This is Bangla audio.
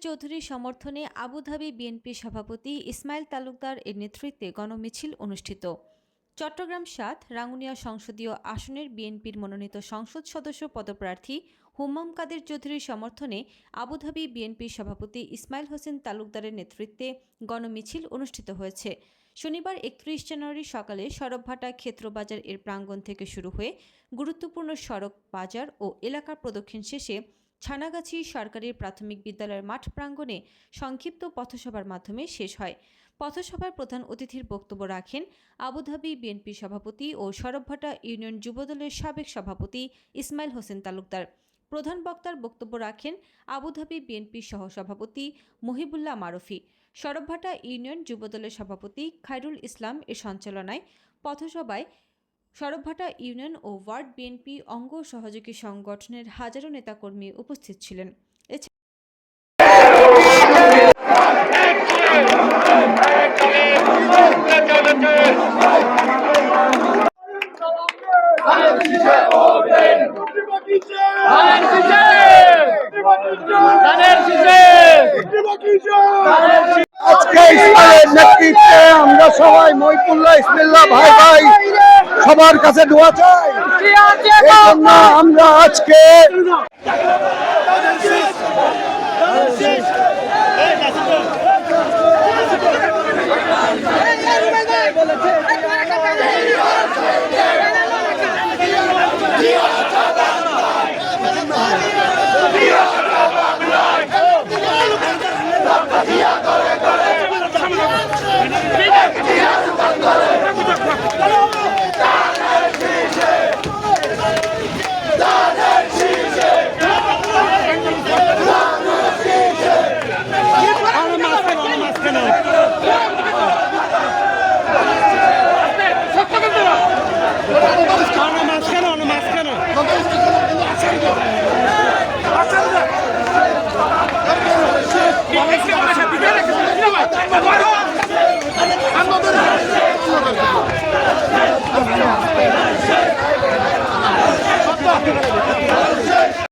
চৌধুরীর সমর্থনে আবুধাবি বিএনপি সভাপতি ইসমাইল তালুকদার এর নেতৃত্বে গণমিছিল অনুষ্ঠিত। চট্টগ্রাম ৭ রাঙ্গুনিয়া সংসদীয় আসনের বিএনপির মনোনীত সংসদ সদস্য পদপ্রার্থী হুম্মাম কাদের চৌধুরীর সমর্থনে আবুধাবি বিএনপির সভাপতি ইসমাইল হোসেন তালুকদারের নেতৃত্বে গণমিছিল অনুষ্ঠিত হয়েছে। শনিবার ৩১ জানুয়ারি সকালে সড়কভাটা ক্ষেত্রবাজার এর প্রাঙ্গণ থেকে শুরু হয়ে গুরুত্বপূর্ণ সড়ক, বাজার ও এলাকা প্রদক্ষিণ শেষে ছানাগাছি সরকারি প্রাথমিক বিদ্যালয়ের মাঠ প্রাঙ্গণে সংক্ষিপ্ত পথসভার মাধ্যমে শেষ হয়। পথসভার প্রধান অতিথির বক্তব্য রাখেন আবুধাবি বিএনপি সভাপতি ও সড়কভাটা ইউনিয়ন যুবদলের সাবেক সভাপতি ইসমাইল হোসেন তালুকদার। প্রধান বক্তার বক্তব্য রাখেন আবুধাবি বিএনপি সহসভাপতি মহিবুল্লাহ মারুফি। সড়কভাটা ইউনিয়ন যুবদলের সভাপতি খায়রুল ইসলাম এর সঞ্চালনায় পথসভায় সড়কভাটা ইউনিয়ন ও ওয়ার্ড বিএনপি অঙ্গ সহযোগী সংগঠনের হাজারো নেতাকর্মী উপস্থিত ছিলেন। আজকে ইসমাইলের নেতৃত্বে আমরা সবাই মহিবুল্লাহ ইসমিল্লাহ ভাই ভাই সবার কাছে দোয়া চাই। এই জন্য আমরা আজকে